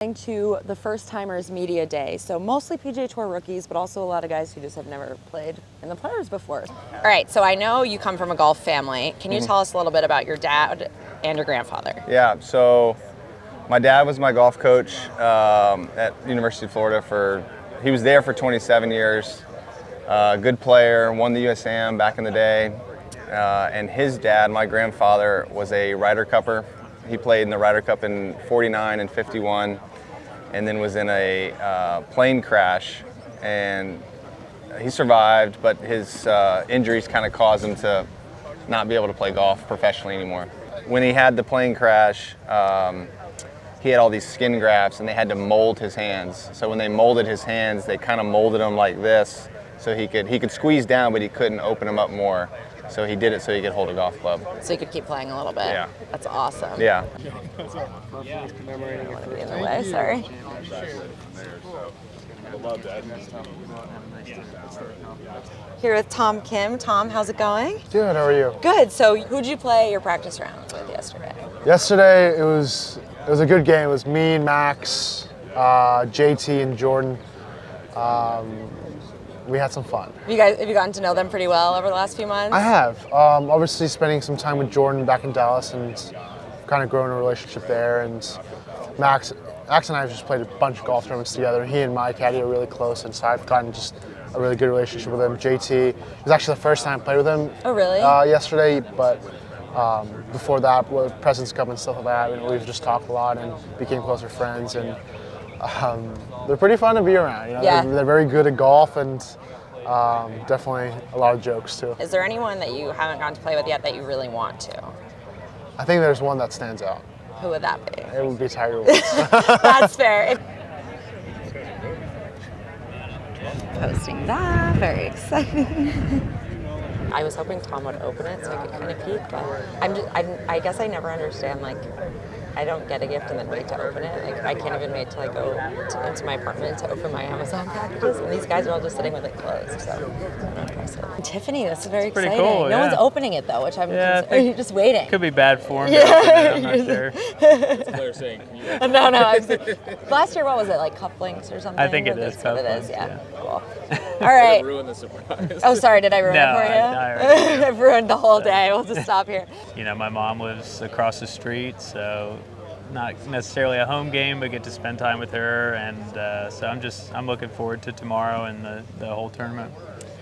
To the First Timers Media Day. So mostly PGA Tour rookies, but also a lot of guys who just have never played in the Players before. All right, so I know you come from a golf family. Can you tell us a little bit about your dad and your grandfather? Yeah, so my dad was my golf coach at University of Florida he was there for 27 years. Good player, won the USAM back in the day. And his dad, my grandfather, was a Ryder Cupper. He played in the Ryder Cup in 49 and 51. And then was in a plane crash, and he survived, but his injuries kind of caused him to not be able to play golf professionally anymore. When he had the plane crash, he had all these skin grafts, and they had to mold his hands. So when they molded his hands, they kind of molded them like this, so he could squeeze down, but he couldn't open them up more. So he did it so he could hold a golf club. So you could keep playing a little bit. Yeah. That's awesome. Yeah. I want to be in the way, sorry. Here with Tom Kim. Tom, how's it going? Good, how are you? Good. So who'd you play your practice round with yesterday? Yesterday it was a good game. It was me and Max, JT and Jordan. We had some fun. Have you gotten to know them pretty well over the last few months? I have. Obviously spending some time with Jordan back in Dallas and kind of growing a relationship there. And Max and I have just played a bunch of golf tournaments together. He and my caddy are really close, and so I've gotten just a really good relationship with him. JT, it was actually the first time I played with him. Oh, really? Yesterday, but before that, with President's Cup and stuff like that, we've just talked a lot and became closer friends. And they're pretty fun to be around. Yeah. They're very good at golf, and definitely a lot of jokes too. Is there anyone that you haven't gotten to play with yet that you really want to? I think there's one that stands out. Who would that be? It would be Tiger Woods. That's fair. Posting that, very exciting. I was hoping Tom would open it so I could kind of peek, but I guess I never understand, like, I don't get a gift and then wait to open it. Like, I can't even wait till I go into my apartment to open my Amazon packages, and these guys are all just sitting with it closed, so it's impressive. Tiffany, this is very exciting. Pretty cool, No yeah. one's opening it, though, which I'm Yeah, you're just waiting. Could be bad form. Yeah. I'm not sure. Claire saying, can you No. Last year, what was it, like cufflinks or something? I think it is That's what it is, cufflinks, yeah. yeah. Cool. All right. ruin the surprise? Oh, sorry, did I ruin No, it for you? I already I've ruined the whole day. We'll just stop here. You know, my mom lives across the street, so not necessarily a home game, but get to spend time with her, and so I'm looking forward to tomorrow and the whole tournament.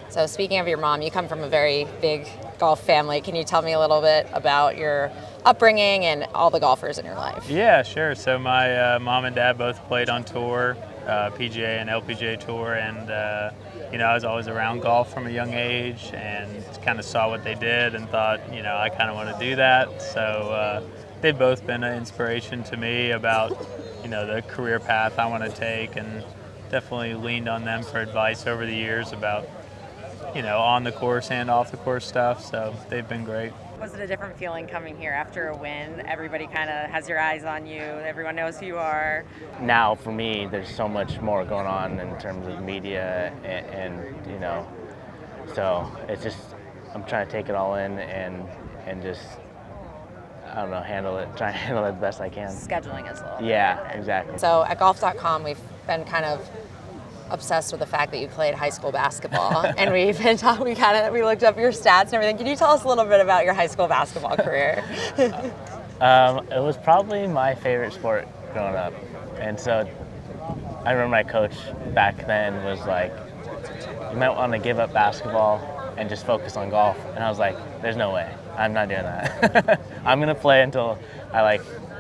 So speaking of your mom, you come from a very big golf family. Can you tell me a little bit about your upbringing and all the golfers in your life? Yeah, sure. So my mom and dad both played on tour, PGA and LPGA Tour, and I was always around golf from a young age and kind of saw what they did and thought, I kind of want to do that. So they've both been an inspiration to me about, the career path I want to take, and definitely leaned on them for advice over the years about, on the course and off the course stuff. So they've been great. Was it a different feeling coming here after a win? Everybody kind of has your eyes on you. Everyone knows who you are. Now for me, there's so much more going on in terms of media and so it's just, I'm trying to take it all in and just, I don't know, try and handle it the best I can. Scheduling is a little Yeah, exactly. So at Golf.com, we've been kind of obsessed with the fact that you played high school basketball, and we looked up your stats and everything. Can you tell us a little bit about your high school basketball career? It was probably my favorite sport growing up, and so I remember my coach back then was like, you might want to give up basketball and just focus on golf, and I was like, there's no way, I'm not doing that. I'm gonna play until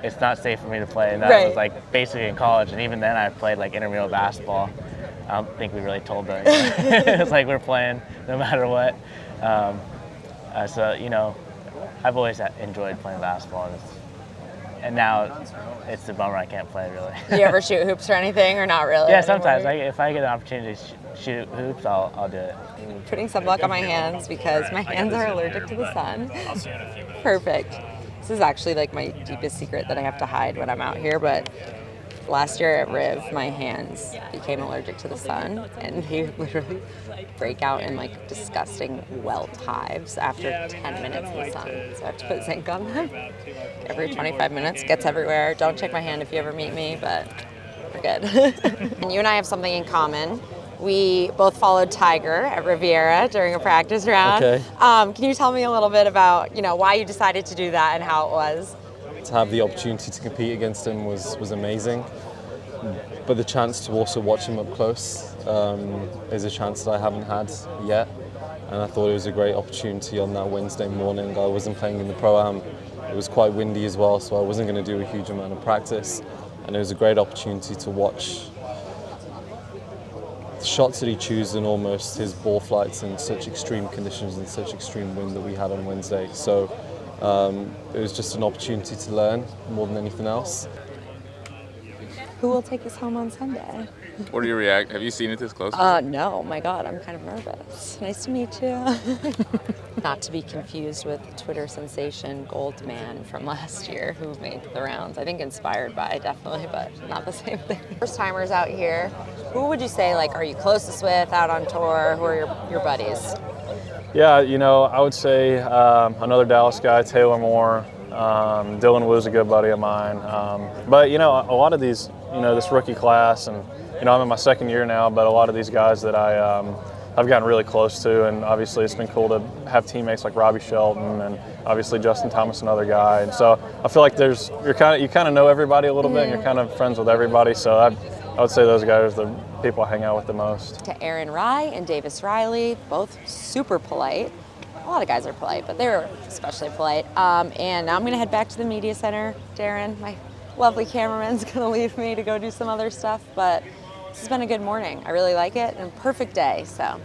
it's not safe for me to play, and that was like basically in college, and even then I played like intramural basketball. I don't think we really told them. It's like we're playing no matter what. So I've always enjoyed playing basketball, and now it's a bummer I can't play really. Do you ever shoot hoops or anything, or not really? Yeah, sometimes. If I get an opportunity to shoot hoops, I'll do it. I'm putting sunblock on my hands because my hands are allergic to the sun. Perfect. This is actually like my deepest secret that I have to hide when I'm out here, but last year at Riv, my hands became allergic to the sun, and they literally break out in like disgusting welt hives after 10 minutes in the sun. So I have to put zinc on them every 25 minutes. Gets everywhere. Don't check my hand if you ever meet me, but We're good. And you and I have something in common. We both followed Tiger at Riviera during a practice round. Okay. Can you tell me a little bit about, why you decided to do that and how it was? To have the opportunity to compete against him was amazing. But the chance to also watch him up close is a chance that I haven't had yet. And I thought it was a great opportunity on that Wednesday morning. I wasn't playing in the Pro-Am. It was quite windy as well, so I wasn't going to do a huge amount of practice. And it was a great opportunity to watch the shots that he chose and almost his ball flights in such extreme conditions and such extreme wind that we had on Wednesday. So it was just an opportunity to learn more than anything else. Who will take us home on Sunday? What do you react? Have you seen it this close? No, my God, I'm kind of nervous. Nice to meet you. Not to be confused with Twitter sensation Goldman from last year who made the rounds. I think inspired by, definitely, but not the same thing. First timers out here, who would you say, are you closest with out on tour? Who are your buddies? Yeah, I would say another Dallas guy, Taylor Moore. Dylan Wu's a good buddy of mine. But, a lot of these, this rookie class, and, I'm in my second year now, but a lot of these guys that I've gotten really close to, and obviously it's been cool to have teammates like Robbie Shelton and obviously Justin Thomas, another guy. And so I feel like you kind of know everybody a little bit, and you're kind of friends with everybody. So I would say those guys are the people I hang out with the most. To Aaron Rai and Davis Riley, both super polite. A lot of guys are polite, but they were especially polite. And now I'm going to head back to the media center. Darren, my lovely cameraman's going to leave me to go do some other stuff, but this has been a good morning. I really like it, and a perfect day, so